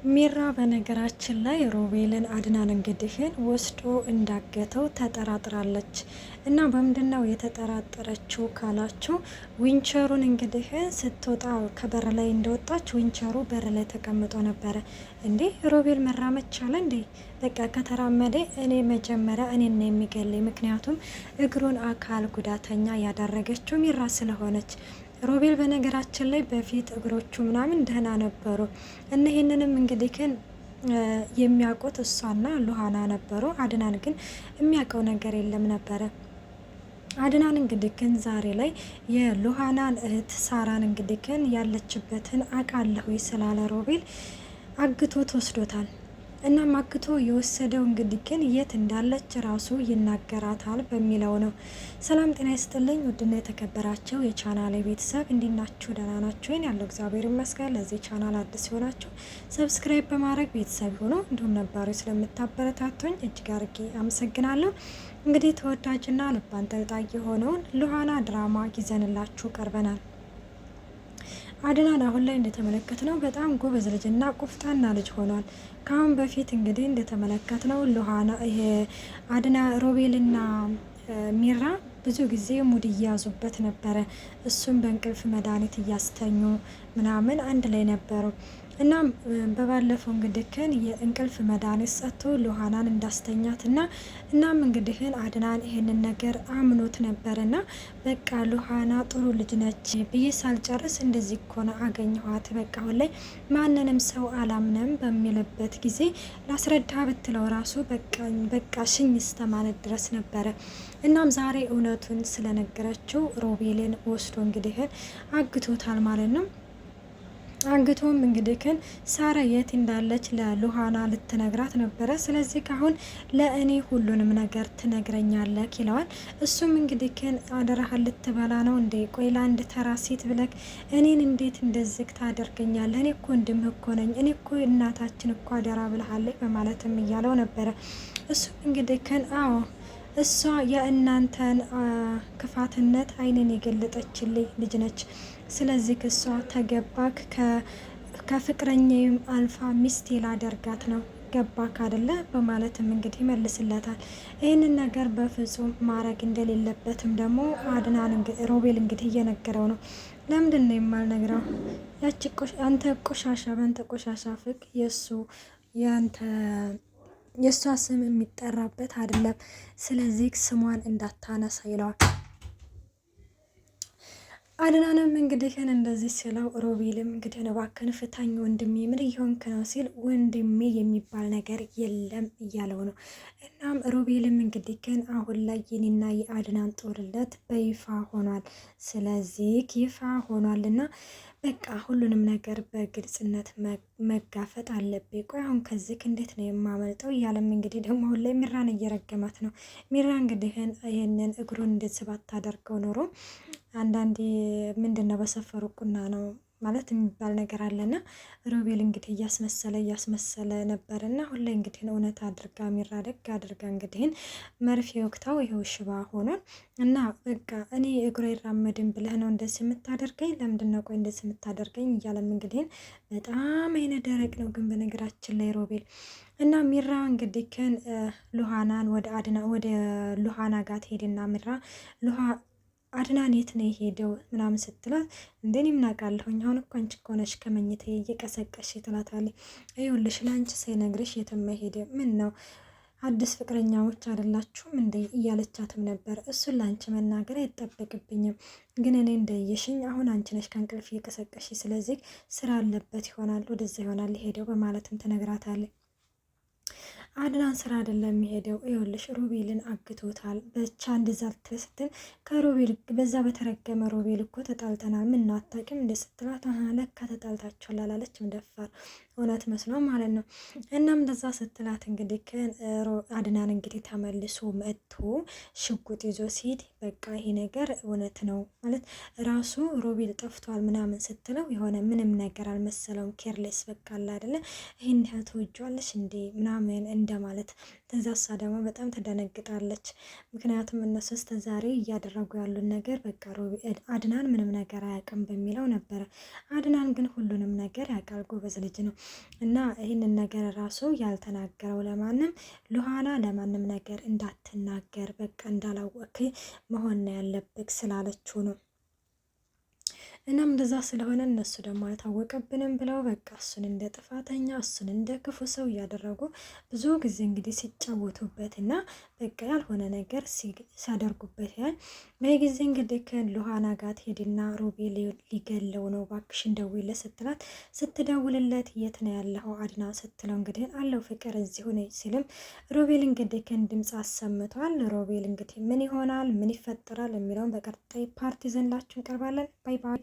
ሚራ በነገራችን ላይ ሮቤልን አድናን እንግዲህን ወስዶ እንዳገተው ተጠራጥራለች። እና በምንድነው የተጠራጠረችው ካላችሁ ዊንቸሩን እንግዲህ ስትወጣ ከበር ላይ እንደወጣች ዊንቸሩ በር ላይ ተቀምጦ ነበረ። እንዴ ሮቤል መራመድ ቻለ እንዴ? በቃ ከተራመደ እኔ መጀመሪያ እኔን ነው የሚገለኝ። ምክንያቱም እግሩን አካል ጉዳተኛ ያደረገችው ሚራ ስለሆነች። ሮቤል በነገራችን ላይ በፊት እግሮቹ ምናምን ደህና ነበሩ እና ይህንንም እንግዲህ ግን የሚያውቁት እሷና ሉሃና ነበሩ። አድናን ግን የሚያውቀው ነገር የለም ነበረ። አድናን እንግዲህ ግን ዛሬ ላይ የሉሃናን እህት ሳራን እንግዲህ ግን ያለችበትን አውቃለሁ ስላለ ሮቤል አግቶት ወስዶታል። እና ማክቶ የወሰደው እንግዲህ ግን የት እንዳለች ራሱ ይናገራታል በሚለው ነው። ሰላም ጤና ይስጥልኝ ውድና የተከበራችሁ የቻናሌ ቤተሰብ እንዲናችሁ ደህና ናችሁ? ያለው እግዚአብሔር ይመስገን። ለዚህ ቻናል አዲስ ሲሆናችሁ ሰብስክራይብ በማድረግ ቤተሰብ ሆኖ እንዲሁም ነባሩ ስለምታበረታቱኝ እጅግ አድርጌ አመሰግናለሁ። እንግዲህ ተወዳጅና ልብ አንጠልጣይ የሆነውን ሉሃና ድራማ ይዘንላችሁ ቀርበናል። አድናን አሁን ላይ እንደተመለከትነው በጣም ጎበዝ ልጅና ቁፍጣና ልጅ ሆኗል። ከአሁን በፊት እንግዲህ እንደተመለከትነው ሉሃና ይሄ አድና ሮቤልና ሚራ ብዙ ጊዜ ሙድ እያያዙበት ነበረ። እሱም በእንቅልፍ መድኃኒት እያስተኙ ምናምን አንድ ላይ ነበሩ። እናም በባለፈው እንግዲህን የእንቅልፍ መድኃኒት ሰጥቶ ሉሃናን እንዳስተኛትና እናም እንግዲህን አድናን ይሄንን ነገር አምኖት ነበርና በቃ ሉሃና ጥሩ ልጅ ነች ብዬ ሳልጨርስ እንደዚህ ኮነ አገኘኋት። በቃ አሁን ላይ ማንንም ሰው አላምንም በሚልበት ጊዜ ላስረዳ ብትለው ራሱ በቃ ሽኝ እስተማለት ድረስ ነበረ። እናም ዛሬ እውነቱን ስለነገረችው ሮቤልን ወስዶ እንግዲህን አግቶታል ማለት ነው። አንግቶም እንግዲህ ግን ሳራ የት እንዳለች ለሉሃና ልትነግራት ነበረ። ስለዚህ ካሁን ለእኔ ሁሉንም ነገር ትነግረኛለህ ይለዋል። እሱም እንግዲህ ግን አደራህን ልትበላ ነው እንዴ? ቆይ ለአንድ ተራ ሴት ብለክ እኔን እንዴት እንደዚህ ታደርገኛለህ? እኔ እኮ ወንድምህ እኮ ነኝ። እኔ እኮ እናታችን እኮ አደራ ብለሃለች በማለትም እያለው ነበረ። እሱም እንግዲህ ግን አዎ እሷ የእናንተን ክፋትነት አይንን የገለጠችልኝ ልጅ ነች። ስለዚህ እሷ ተገባክ ከፍቅረኛዬም አልፋ ሚስቴ ላደርጋት ነው ገባክ አይደለ? በማለትም እንግዲህ ይመልስለታል። ይህንን ነገር በፍጹም ማድረግ እንደሌለበትም ደግሞ አድናን ሮቤል እንግዲህ እየነገረው ነው። ለምንድን ነው የማልነግረው? ያቺ አንተ ቆሻሻ በአንተ ቆሻሻ ፍቅ የእሷ ስም የሚጠራበት አይደለም። ስለዚህ ስሟን እንዳታነሳ ይለዋል። አድናንም እንግዲህ እንደዚህ ሲለው ሮቤልም እንግዲህ እባክህን ፍታኝ ወንድሜ ምን እየሆንክ ነው ሲል ወንድሜ የሚባል ነገር የለም እያለው ነው። እናም ሮቤልም እንግዲህ ግን አሁን ላይ የኔና የአድናን ጦርነት በይፋ ሆኗል። ስለዚህ ይፋ ሆኗልና በቃ ሁሉንም ነገር በግልጽነት መጋፈጥ አለብኝ። ቆይ አሁን ከዚህ እንዴት ነው የማመልጠው? እያለም እንግዲህ ደግሞ አሁን ላይ ሚራን እየረገማት ነው። ሚራ እንግዲህ ይህንን እግሩን እንድትስባት ታደርገው ኖሮ አንዳንዴ ምንድን ነው በሰፈሩ ቁና ነው ማለት የሚባል ነገር አለና ሮቤል እንግዲህ እያስመሰለ ነበርና አሁን ላይ እንግዲህ እውነት አድርጋ ሚራ ደግ አድርጋ እንግዲህ መርፌ ወቅታው ይኸው ሽባ ሆኗል። እና በቃ እኔ እግሮ ይራመድን ብለህ ነው እንደዚህ የምታደርገኝ? ለምንድን ነው ቆይ እንደዚህ የምታደርገኝ? እያለም እንግዲህ በጣም አይነ ደረቅ ነው ግን በነገራችን ላይ ሮቤል እና ሚራ እንግዲህ ሉሃናን ወደ ሉሃና ጋር ትሄድና ሚራ አድናን የት ነው የሄደው ምናምን ስትላት እንደኔ ምን አውቃለሁኝ አሁን እኮ አንቺ እኮ ነሽ ከመኝታዬ እየቀሰቀሽ ትላታለች። ይኸውልሽ ለአንቺ ሳይነግርሽ የትም ሄደ ምን ነው አዲስ ፍቅረኛዎች አይደላችሁም እንዴ እያለቻትም ነበር። እሱን ለአንቺ መናገር አይጠበቅብኝም፣ ግን እኔ እንደየሽኝ አሁን አንቺ ነሽ ከእንቅልፍ እየቀሰቀሽ፣ ስለዚህ ስራ አለበት ይሆናል ወደዛ ይሆናል ሄደው በማለትም ትነግራታለች። አድናን ስራ አይደለም የሚሄደው፣ ይኸውልሽ ሮቤልን አግቶታል ብቻ እንደዛ ስትል ከሮቤል በዛ በተረገመ ሮቤል እኮ ተጣልተናል ምን ነው አታውቂም እንደ ስትላት ለካ ተጣልታችኋል አላለችም። ደፋር እውነት መስሎ ማለት ነው። እናም እንደዛ ስትላት እንግዲህ አድናን እንግዲህ ተመልሶ መጥቶ ሽጉጥ ይዞ ሲሄድ በቃ ይሄ ነገር እውነት ነው ማለት ራሱ ሮቤል ጠፍቷል ምናምን ስትለው የሆነ ምንም ነገር አልመሰለውም። ኬርሌስ በቃ አለ አይደለ ይሄን ያህል ትወጂዋለሽ እንዴ ምናምን እንደማለት። ተዛሳ ደግሞ በጣም ተደነግጣለች። ምክንያቱም እነሱ እስከ ዛሬ እያደረጉ ያሉን ነገር በቃ አድናን ምንም ነገር አያውቅም በሚለው ነበረ። አድናን ግን ሁሉንም ነገር ያውቃል፣ ጎበዝ ልጅ ነው። እና ይህንን ነገር ራሱ ያልተናገረው ለማንም ሉሃና ለማንም ነገር እንዳትናገር በቃ እንዳላወክ መሆን ነው ያለብክ ስላለችው ነው። እናም እንደዛ ስለሆነ እነሱ ደግሞ አልታወቀብንም ብለው በቃ እሱን እንደ ጥፋተኛ እሱን እንደ ክፉ ሰው እያደረጉ ብዙ ጊዜ እንግዲህ ሲጫወቱበት እና በቃ ያልሆነ ነገር ሲያደርጉበት ያል በዚህ ጊዜ እንግዲህ ከሉሃና ጋር ትሄድና ሮቤል ሊገለው ነው እባክሽን ደውይለት ስትላት ስትደውልለት የት ነው ያለው አድና ስትለው እንግዲህ አለው ፍቅር እዚሁ ነኝ ሲልም ሮቤል እንግዲህ ድምፅ አሰምቷል። ሮቤል እንግዲህ ምን ይሆናል ምን ይፈጠራል የሚለውን በቀጣይ ፓርቲ ዘንላችሁ እንቀርባለን። ባይ ባይ።